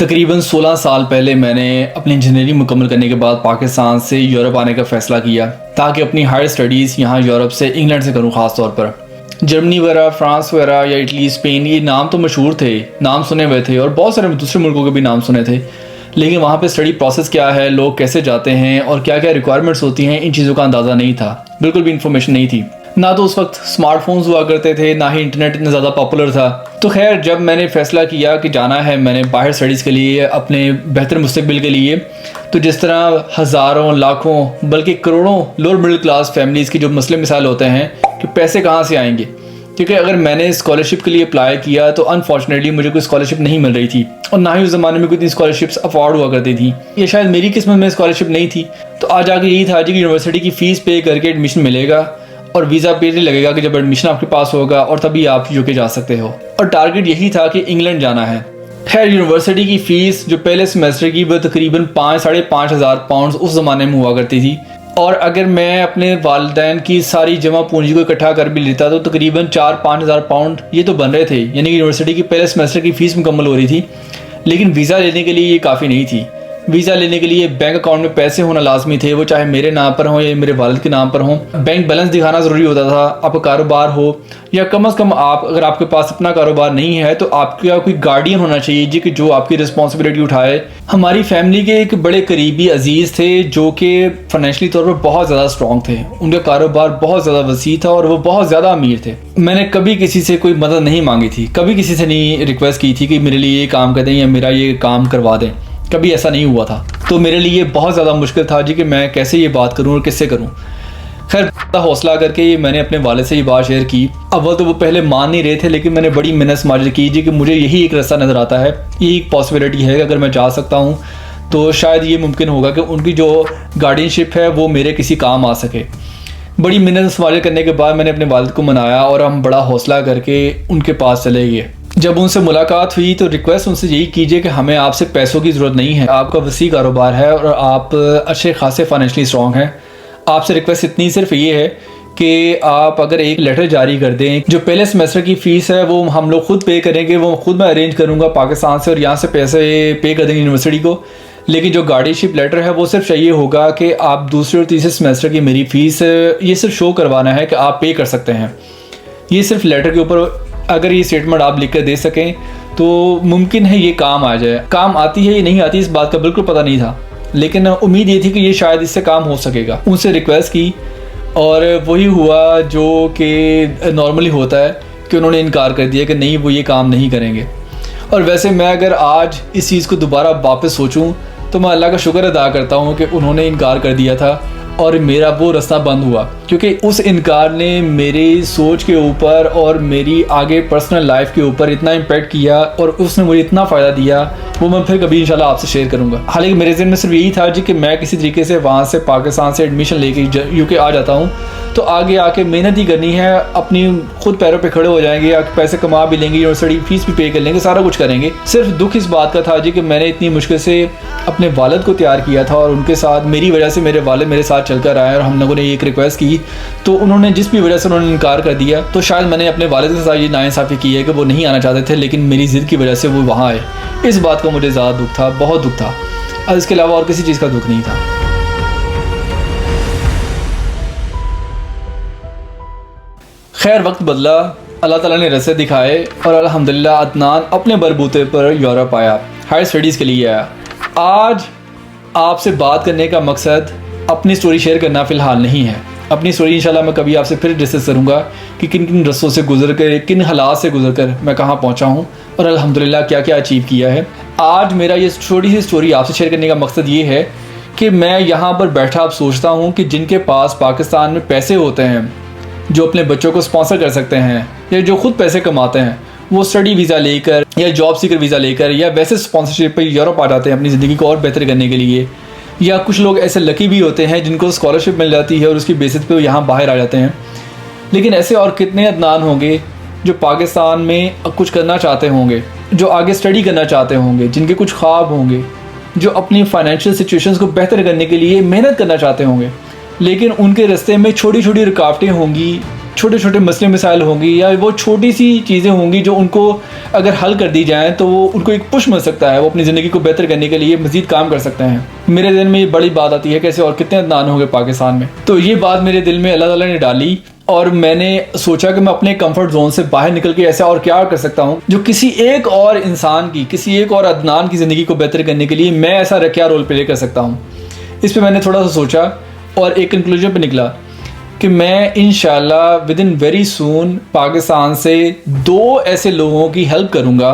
तकरीबन 16 साल पहले मैंने अपनी इंजीनियरिंग मुकम्मल करने के बाद पाकिस्तान से यूरोप आने का फ़ैसला किया ताकि अपनी हायर स्टडीज़ यहाँ यूरोप से इंग्लैंड से करूँ। ख़ास तौर पर जर्मनी वगैरह, फ्रांस वगैरह या इटली, स्पेन, ये नाम तो मशहूर थे, नाम सुने हुए थे और बहुत सारे दूसरे मुल्कों के भी नाम सुने थे, लेकिन वहाँ पे स्टडी प्रोसेस क्या है, लोग कैसे जाते हैं और क्या क्या रिक्वायरमेंट्स होती हैं, इन चीज़ों का अंदाज़ा नहीं था। बिल्कुल भी इंफॉर्मेशन नहीं थी। ना तो उस वक्त स्मार्टफोन्स हुआ करते थे, ना ही इंटरनेट इतना ज़्यादा पॉपुलर था। तो खैर, जब मैंने फ़ैसला किया कि जाना है मैंने बाहर स्टडीज़ के लिए, अपने बेहतर मुस्तकबिल के लिए, तो जिस तरह हज़ारों, लाखों, बल्कि करोड़ों लोअर मिडिल क्लास फैमिलीज़ की जो मसले मिसाल होते हैं कि पैसे कहाँ से आएंगे, क्योंकि अगर मैंने स्कॉलरशिप के लिए अप्लाई किया तो अनफॉर्चुनेटली मुझे कोई स्कॉलरशिप नहीं मिल रही थी और ना ही उस ज़माने में कोई इतनी स्कॉलरशिप्स अफोर्ड हुआ करती थी। ये शायद मेरी किस्मत में स्कॉलरशिप नहीं थी। तो आज आके यही था जी कि यूनिवर्सिटी की फ़ीस पे करके एडमिशन मिलेगा और वीज़ा पे नहीं लगेगा कि जब एडमिशन आपके पास होगा और तभी आप यूके जा सकते हो। और टारगेट यही था कि इंग्लैंड जाना है। खैर, यूनिवर्सिटी की फ़ीस जो पहले सेमेस्टर की वो तकरीबन 5-5.5 हज़ार पाउंड उस ज़माने में हुआ करती थी। और अगर मैं अपने वालिदैन की सारी जमा पूंजी को इकट्ठा कर भी लेता तो तकरीबन 4-5 हज़ार पाउंड ये तो बन रहे थे, यानी कि यूनिवर्सिटी की पहले सेमेस्टर की फ़ीस मुकम्मल हो रही थी। लेकिन वीज़ा लेने के लिए ये काफ़ी नहीं थी। वीज़ा लेने के लिए बैंक अकाउंट में पैसे होना लाजमी थे, वो चाहे मेरे नाम पर हों या मेरे वालिद के नाम पर हों। बैंक बैलेंस दिखाना ज़रूरी होता था। आपका कारोबार हो या कम अज़ कम आप, अगर आपके पास अपना कारोबार नहीं है तो आपका कोई गार्डियन होना चाहिए जी कि जो आपकी रिस्पॉन्सिबिलिटी उठाए। हमारी फैमिली के एक बड़े करीबी अजीज़ थे जो कि फाइनेंशियली तौर पर बहुत ज़्यादा स्ट्रॉन्ग थे। उनका कारोबार बहुत ज़्यादा वसी था और वो बहुत ज़्यादा अमीर थे। मैंने कभी किसी से कोई मदद नहीं मांगी थी, कभी किसी से नहीं रिक्वेस्ट की थी कि मेरे लिए ये काम कर दें या मेरा ये काम करवा दें। कभी ऐसा नहीं हुआ था। तो मेरे लिए बहुत ज़्यादा मुश्किल था जी कि मैं कैसे ये बात करूं और किससे करूं। खैर, हौसला करके मैंने अपने वालिद से ये बात शेयर की। अव्वल तो वो पहले मान नहीं रहे थे, लेकिन मैंने बड़ी मेहनत समाज की जी कि मुझे यही एक रास्ता नज़र आता है, यही एक पॉसिबिलिटी है कि अगर मैं जा सकता हूँ तो शायद ये मुमकिन होगा कि उनकी जो गार्डियनशिप है वो मेरे किसी काम आ सके। बड़ी मेहनत समाज करने के बाद मैंने अपने वालिद को मनाया और हम बड़ा हौसला करके उनके पास चले गए। जब उनसे मुलाकात हुई तो रिक्वेस्ट उनसे यही कीजिए कि हमें आपसे पैसों की ज़रूरत नहीं है, आपका वसी कारोबार है और आप अच्छे खासे फाइनेंशियली स्ट्रॉन्ग हैं। आपसे रिक्वेस्ट इतनी सिर्फ ये है कि आप अगर एक लेटर जारी कर दें, जो पहले सेमेस्टर की फ़ीस है वो हम लोग खुद पे करेंगे, वो खुद मैं अरेंज करूँगा पाकिस्तान से और यहाँ से पैसे पे कर देंगे यूनिवर्सिटी को। लेकिन जो गार्डियनशिप लेटर है वो सिर्फ चाहिए होगा कि आप दूसरे और तीसरे सेमेस्टर की मेरी फ़ीस ये सिर्फ शो करवाना है कि आप पे कर सकते हैं। ये सिर्फ लेटर के ऊपर अगर ये स्टेटमेंट आप लिख कर दे सकें तो मुमकिन है ये काम आ जाए। काम आती है या नहीं आती इस बात का बिल्कुल पता नहीं था, लेकिन उम्मीद ये थी कि ये शायद इससे काम हो सकेगा। उनसे रिक्वेस्ट की और वही हुआ जो कि नॉर्मली होता है कि उन्होंने इनकार कर दिया कि नहीं, वो ये काम नहीं करेंगे। और वैसे मैं अगर आज इस चीज़ को दोबारा वापस सोचूं तो मैं अल्लाह का शुक्र अदा करता हूं कि उन्होंने इनकार कर दिया था और मेरा वो रास्ता बंद हुआ, क्योंकि उस इनकार ने मेरी सोच के ऊपर और मेरी आगे पर्सनल लाइफ के ऊपर इतना इम्पैक्ट किया और उसने मुझे इतना फ़ायदा दिया, वो मैं फिर कभी इंशाल्लाह आपसे शेयर करूँगा। हालांकि मेरे ज़हन में सिर्फ यही था जी कि मैं किसी तरीके से वहाँ से पाकिस्तान से एडमिशन लेके यूके आ जाता हूँ तो आगे आके मेहनत ही करनी है, अपनी खुद पैरों पे खड़े हो जाएंगे, पैसे कमा भी लेंगे, यूनिवर्सिटी फीस भी पे कर लेंगे, सारा कुछ करेंगे। सिर्फ दुख इस बात का था जी कि मैंने इतनी मुश्किल से अपने वालिद को तैयार किया था और उनके साथ मेरी वजह से मेरे वालिद मेरे साथ चलकर आए और हम लोगों ने एक रिक्वेस्ट की तो उन्होंने जिस भी वजह से उन्होंने इनकार कर दिया। तो शायद मैंने अपने वालिद के साथ ये नाइंसाफ़ी की है कि वो नहीं आना चाहते थे, लेकिन मेरी ज़िद की वजह से वो वहाँ आए। इस बात का मुझे ज़्यादा दुख था, बहुत दुख था। और इसके अलावा और किसी चीज़ का दुख नहीं था। खैर, वक्त बदला, अल्लाह ताला ने रस्ते दिखाए और अल्हम्दुलिल्लाह अदनान अपने बलबूते पर यूरोप आया, हायर स्टडीज़ के लिए आया। आज आपसे बात करने का मकसद अपनी स्टोरी शेयर करना फ़िलहाल नहीं है। अपनी स्टोरी इंशाल्लाह मैं कभी आपसे फिर डिस्कस करूँगा कि किन किन रस्तों से गुजर कर, किन हालात से गुजर कर मैं कहाँ पहुँचा हूँ और अल्हम्दुलिल्लाह क्या क्या अचीव किया है। आज मेरा ये छोटी सी स्टोरी आपसे शेयर करने का मकसद ये है कि मैं यहाँ पर बैठा अब सोचता हूँ कि जिनके पास पाकिस्तान में पैसे होते हैं, जो अपने बच्चों को स्पॉन्सर कर सकते हैं या जो खुद पैसे कमाते हैं, वो स्टडी वीज़ा लेकर या जॉब सीकर वीज़ा लेकर या वैसे स्पॉन्सरशिप पर यूरोप आ जाते हैं अपनी ज़िंदगी को और बेहतर करने के लिए। या कुछ लोग ऐसे लकी भी होते हैं जिनको स्कॉलरशिप मिल जाती है और उसकी बेसिस पे वो यहाँ बाहर आ जाते हैं। लेकिन ऐसे और कितने अदनान होंगे जो पाकिस्तान में कुछ करना चाहते होंगे, जो आगे स्टडी करना चाहते होंगे, जिनके कुछ ख्वाब होंगे, जो अपनी फाइनेंशियल सिचुएशंस को बेहतर करने के लिए मेहनत करना चाहते होंगे, लेकिन उनके रास्ते में छोटी छोटी रुकावटें होंगी, छोटे छोटे मसले मसाइल होंगी या वो छोटी सी चीज़ें होंगी जो उनको अगर हल कर दी जाएँ तो वो उनको एक पुश मिल सकता है, वो अपनी ज़िंदगी को बेहतर करने के लिए मज़ीद काम कर सकते हैं। मेरे दिल में ये बड़ी बात आती है कैसे और कितने अदनान हो गए पाकिस्तान में। तो ये बात मेरे दिल में अल्लाह ताला ने डाली और मैंने सोचा कि मैं अपने कंफर्ट जोन से बाहर निकल के ऐसा और क्या कर सकता हूँ जो किसी एक और इंसान की, किसी एक और अदनान की ज़िंदगी को बेहतर करने के लिए मैं ऐसा क्या रोल प्ले कर सकता हूँ। इस पर मैंने थोड़ा सा सोचा और एक कंक्लूजन पे निकला कि मैं इंशाल्लाह with in very soon Pakistan से 2 ऐसे लोगों की हेल्प करूँगा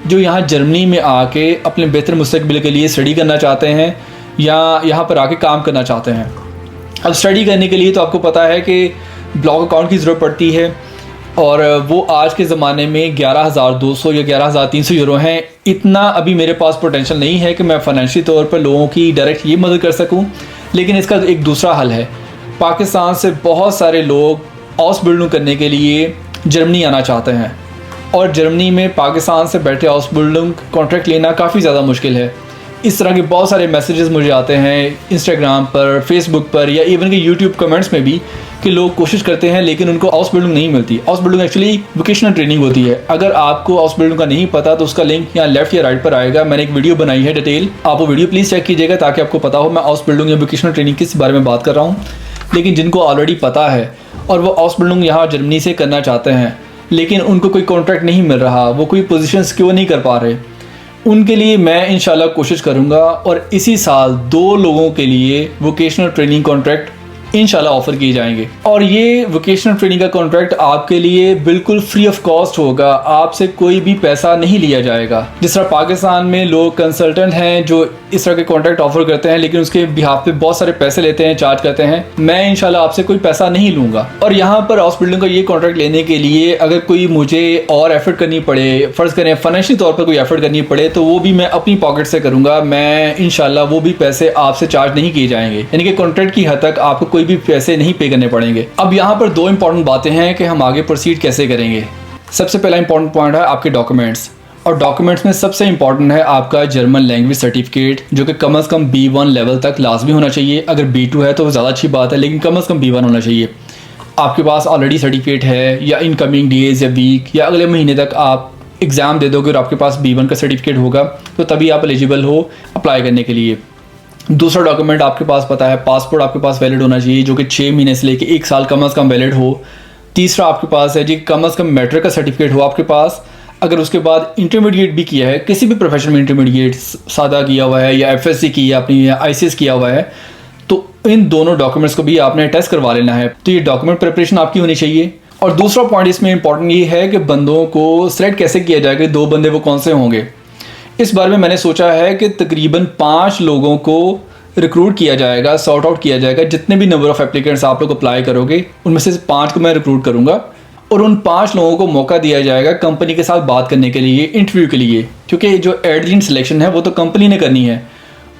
जो यहाँ जर्मनी में आके अपने बेहतर मुस्तकबिल के लिए स्टडी करना चाहते हैं या यहाँ पर आके काम करना चाहते हैं। अब स्टडी करने के लिए तो आपको पता है कि ब्लॉग अकाउंट की ज़रूरत पड़ती है और वो आज के ज़माने में 11,200 या 11,300 यूरो हैं। इतना अभी मेरे पास पोटेंशियल नहीं है कि मैं फ़ाइनेंशियल तौर पर लोगों की डायरेक्ट ये मदद कर सकूं, लेकिन इसका एक दूसरा हल है। पाकिस्तान से बहुत सारे लोग हाउस बिल्डिंग करने के लिए जर्मनी आना चाहते हैं और जर्मनी में पाकिस्तान से बैठे हाउस बिल्डिंग कॉन्ट्रैक्ट लेना काफ़ी ज़्यादा मुश्किल है। इस तरह के बहुत सारे मैसेजेस मुझे आते हैं इंस्टाग्राम पर, फेसबुक पर या इवन के यूट्यूब कमेंट्स में भी कि लोग कोशिश करते हैं लेकिन उनको हाउस बिल्डिंग नहीं मिलती। House building actually vocational training होती है। अगर आपको हाउस बिल्डिंग का नहीं पता तो उसका लिंक यहाँ लेफ्ट या राइट पर आएगा। मैंने एक वीडियो बनाई है डिटेल, आप वो वीडियो प्लीज़ चेक कीजिएगा ताकि आपको पता हो मैं हाउस बिल्डिंग या वोकेशनल ट्रेनिंग किस बारे में बात कर रहा हूँ। लेकिन जिनको ऑलरेडी पता है और वो हाउस बिल्डिंग यहाँ जर्मनी से करना चाहते हैं लेकिन उनको कोई कॉन्ट्रैक्ट नहीं मिल रहा, वो कोई पोजीशन सिक्योर नहीं कर पा रहे, उनके लिए मैं इंशाल्लाह कोशिश करूंगा और इसी साल 2 लोगों के लिए वोकेशनल ट्रेनिंग कॉन्ट्रैक्ट इंशाल्लाह ऑफ़र किए जाएंगे। और ये वोकेशनल ट्रेनिंग का कॉन्ट्रैक्ट आपके लिए बिल्कुल फ्री ऑफ कॉस्ट होगा, आपसे कोई भी पैसा नहीं लिया जाएगा। जिस तरह पाकिस्तान में लोग कंसल्टेंट हैं जो इस तरह के कॉन्ट्रैक्ट ऑफर करते हैं लेकिन उसके बिहाफ पे बहुत सारे पैसे लेते हैं, चार्ज करते हैं, मैं इंशाल्लाह आपसे कोई पैसा नहीं लूँगा। और यहाँ पर हाउस बिल्डिंग का ये कॉन्ट्रैक्ट लेने के लिए अगर कोई मुझे और एफर्ट करनी पड़े, फ़र्ज़ करें फाइनेंशियल तौर पर कोई एफर्ट करनी पड़े, तो वो भी मैं अपनी पॉकेट से करूँगा। मैं इंशाल्लाह वो भी पैसे आपसे चार्ज नहीं किए जाएंगे, यानी कि कॉन्ट्रैक्ट की हद तक आपको कोई भी पैसे नहीं पे करने पड़ेंगे। अब यहाँ पर 2 इंपॉर्टेंट बातें हैं कि हम आगे प्रोसीड कैसे करेंगे। सबसे पहला इंपॉर्टेंट पॉइंट है आपके डॉक्यूमेंट्स, और डॉक्यूमेंट्स में सबसे इंपॉर्टेंट है आपका जर्मन लैंग्वेज सर्टिफिकेट जो कि कम से कम B1 लेवल तक लाजमी होना चाहिए। अगर B2 है तो ज़्यादा अच्छी बात है, लेकिन कम से कम B1 होना चाहिए। आपके पास ऑलरेडी सर्टिफिकेट है या इनकमिंग डेज या वीक या अगले महीने तक आप एग्ज़ाम दे दोगे और आपके पास B1 का सर्टिफिकेट होगा तो तभी आप एलिजिबल हो अप्लाई करने के लिए। दूसरा डॉक्यूमेंट आपके पास पता है पासपोर्ट आपके पास वैलिड होना चाहिए जो कि 6 महीने से लेकर 1 साल कम से कम वैलिड हो। तीसरा आपके पास है जी कम से कम मैट्रिक का सर्टिफिकेट हो आपके पास। अगर उसके बाद इंटरमीडिएट भी किया है, किसी भी प्रोफेशन में इंटरमीडिएट सादा किया हुआ है या FSC की या अपनी ICS किया हुआ है, तो इन दोनों डॉक्यूमेंट्स को भी आपने टेस्ट करवा लेना है। तो ये डॉक्यूमेंट प्रिपरेशन आपकी होनी चाहिए। और दूसरा पॉइंट इसमें इंपॉर्टेंट ये है कि बंदों को सिलेक्ट कैसे किया जाएगा, 2 बंदे वो कौन से होंगे। इस बारे में मैंने सोचा है कि तकरीबन 5 लोगों को रिक्रूट किया जाएगा, सॉर्ट आउट किया जाएगा। जितने भी नंबर ऑफ़ एप्लीकेंट्स आप लोग अप्लाई करोगे उनमें से 5 को मैं रिक्रूट करूँगा और उन 5 लोगों को मौका दिया जाएगा कंपनी के साथ बात करने के लिए, इंटरव्यू के लिए, क्योंकि जो एडमिन सिलेक्शन है वो तो कंपनी ने करनी है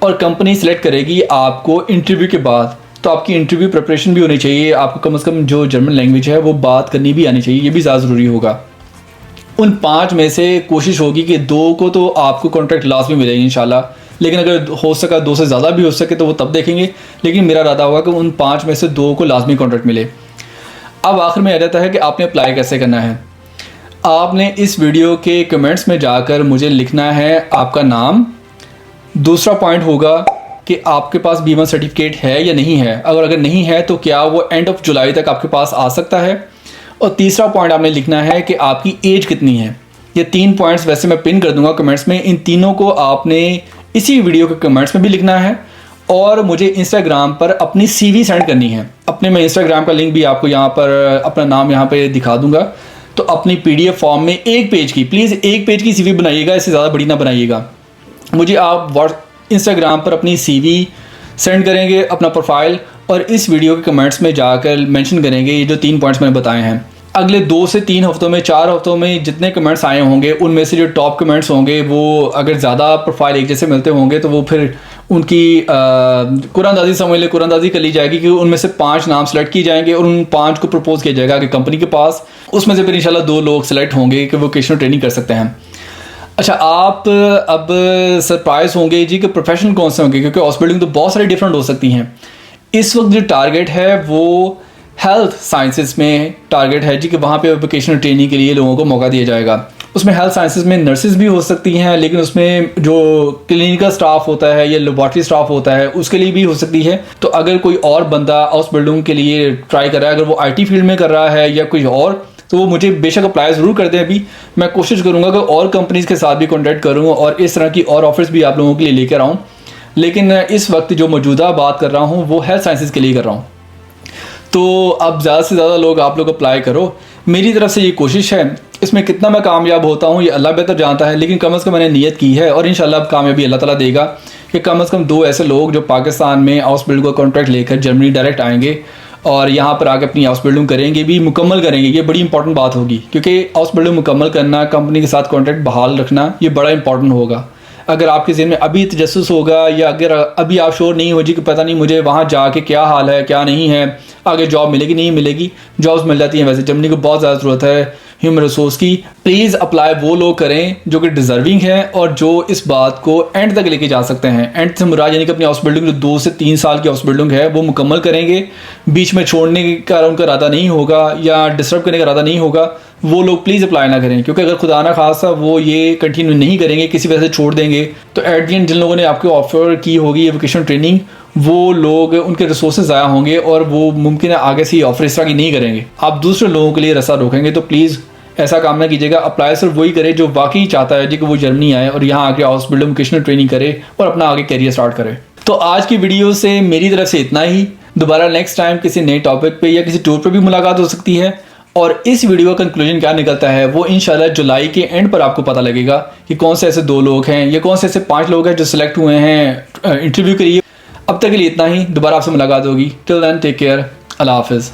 और कंपनी सेलेक्ट करेगी आपको इंटरव्यू के बाद। तो आपकी इंटरव्यू प्रिपरेशन भी होनी चाहिए, आपको कम से कम जो जर्मन लैंग्वेज है वो बात करनी भी आनी चाहिए, ये भी ज़्यादा ज़रूरी होगा। उन 5 में से कोशिश होगी कि 2 को तो आपको कॉन्ट्रैक्ट लास्ट में मिलेगी इंशाल्लाह, लेकिन अगर हो सका 2 से ज़्यादा भी हो सके तो वो तब देखेंगे, लेकिन मेरा इरादा होगा कि उन 5 में से 2 को लाजमी कॉन्ट्रैक्ट मिले। अब आखिर में आ जाता है कि आपने अप्लाई कैसे करना है। आपने इस वीडियो के कमेंट्स में जाकर मुझे लिखना है आपका नाम। दूसरा पॉइंट होगा कि आपके पास B1 सर्टिफिकेट है या नहीं है, अगर नहीं है तो क्या वो एंड ऑफ जुलाई तक आपके पास आ सकता है। और तीसरा पॉइंट आपने लिखना है कि आपकी एज कितनी है। ये 3 पॉइंट्स वैसे मैं पिन कर दूंगा कमेंट्स में, इन तीनों को आपने इसी वीडियो के कमेंट्स में भी लिखना है और मुझे इंस्टाग्राम पर अपनी CV सेंड करनी है। अपने मैं इंस्टाग्राम का लिंक भी आपको यहाँ पर अपना नाम यहाँ पे दिखा दूंगा। तो अपनी PDF फॉर्म में 1 पेज की, प्लीज़ 1 पेज की CV बनाइएगा, इससे ज़्यादा बड़ी ना बनाइएगा। मुझे आप इंस्टाग्राम पर अपनी CV सेंड करेंगे, अपना प्रोफाइल, और इस वीडियो के कमेंट्स में जाकर मेंशन करेंगे ये जो 3 पॉइंट्स मैंने बताए हैं। अगले 2 से 3 हफ्तों में, 4 हफ्तों में जितने कमेंट्स आए होंगे उनमें से जो टॉप कमेंट्स होंगे वो अगर ज़्यादा प्रोफाइल एक जैसे मिलते होंगे तो वो फिर उनकी कुरानदाजी समझ ले, कुरानदाजी कर ली जाएगी कि उनमें से 5 नाम सेलेक्ट किए जाएंगे और उन 5 को प्रपोज किया जाएगा कि कंपनी के पास, उसमें से फिर इंशाल्लाह 2 लोग सेलेक्ट होंगे कि वोकेशनल ट्रेनिंग कर सकते हैं। अच्छा, आप अब सरप्राइज होंगे जी कि प्रोफेशन कौन से होंगे, क्योंकि हाउस बिल्डिंग तो बहुत सारी डिफरेंट हो सकती हैं। इस वक्त जो टारगेट है वो हेल्थ साइंसेस में टारगेट है जी कि वहाँ पे वोकेशनल ट्रेनिंग के लिए लोगों को मौका दिया जाएगा। उसमें हेल्थ साइंसेस में नर्सेज भी हो सकती हैं, लेकिन उसमें जो क्लिनिकल स्टाफ होता है या लेबॉर्ट्री स्टाफ होता है उसके लिए भी हो सकती है। तो अगर कोई और बंदा हाउस बिल्डिंग के लिए ट्राई कर रहा है, अगर वो IT फील्ड में कर रहा है या कुछ और, तो वो मुझे बेशक अप्लाई ज़रूर कर दें। अभी मैं कोशिश करूँगा कि और कंपनीज़ के साथ भी कॉन्टैक्ट करूँ और इस तरह की और ऑफर्स भी आप लोगों के लिए लेकर आऊँ। लेकिन इस वक्त जो मौजूदा बात कर रहा हूँ वो हेल्थ साइंसेस के लिए कर रहा हूँ। तो अब ज़्यादा से ज़्यादा लोग आप लोग अप्लाई करो, मेरी तरफ से ये कोशिश है। इसमें कितना मैं कामयाब होता हूँ ये अल्लाह बेहतर जानता है, लेकिन कम से कम मैंने नियत की है और इंशाल्लाह अब कामयाबी अल्लाह ताला देगा कि कम से कम 2 ऐसे लोग जो पाकिस्तान में हाउस बिल्ड का कॉन्ट्रैक्ट लेकर जर्मनी डायरेक्ट आएंगे और यहाँ पर आके अपनी हाउस बिल्डिंग करेंगे भी, मुकम्मल करेंगे। ये बड़ी इंपॉर्टेंट बात होगी क्योंकि हाउस बिल्डिंग मुकम्मल करना, कंपनी के साथ कॉन्ट्रैक्ट बहाल रखना, ये बड़ा इंपॉर्टेंट होगा। अगर आपके ज़हन में अभी तजस्सुस होगा या अगर अभी आप श्योर नहीं हो जी कि पता नहीं मुझे वहाँ जाके क्या हाल है क्या नहीं है, आगे जॉब मिलेगी नहीं मिलेगी, जॉब्स मिल जाती हैं वैसे, जर्मनी को बहुत ज़्यादा ज़रूरत है ह्यूमन रिसोर्स की। प्लीज़ अप्लाई वो लोग करें जो कि डिज़र्विंग हैं और जो इस बात को एंड तक लेके जा सकते हैं। एंड से मुराद यानी कि अपनी हाउस बिल्डिंग जो 2 से 3 साल की हाउस बिल्डिंग है वो मुकम्मल करेंगे, बीच में छोड़ने का उनका इरादा नहीं होगा या डिस्टर्ब करने का इरादा नहीं होगा, वो लोग प्लीज़ अप्लाई ना करें। क्योंकि अगर खुदा ना खासा वो ये कंटिन्यू नहीं करेंगे, किसी वजह से छोड़ देंगे, तो एट द एंड जिन लोगों ने आपको ऑफर की होगी ये वोकेशनल ट्रेनिंग, वो लोग उनके रिसोर्सेज ज़ाया होंगे और वो मुमकिन है आगे से ऑफर इस तरह की नहीं करेंगे, आप दूसरे लोगों के लिए रास्ता रोकेंगे। तो प्लीज़ ऐसा काम ना कीजिएगा। अप्लाई सिर्फ वही करे जो वाकई चाहता है जी कि वो जर्मनी आए और यहाँ आके हाउस बिल्डिंग वोकेशनल ट्रेनिंग करे और अपना आगे करियर स्टार्ट करे। तो आज की वीडियो से मेरी तरफ से इतना ही। दोबारा नेक्स्ट टाइम किसी नए टॉपिक पे या किसी टूर पे भी मुलाकात हो सकती है और इस वीडियो का कंक्लूजन क्या निकलता है वो इंशाल्लाह जुलाई के एंड पर आपको पता लगेगा कि कौन से ऐसे 2 लोग हैं या कौन से ऐसे 5 लोग हैं जो सिलेक्ट हुए हैं इंटरव्यू के लिए। अब तक के लिए इतना ही, दोबारा आपसे मुलाकात होगी। टिल देन टेक केयर, अल्लाह हाफिज़।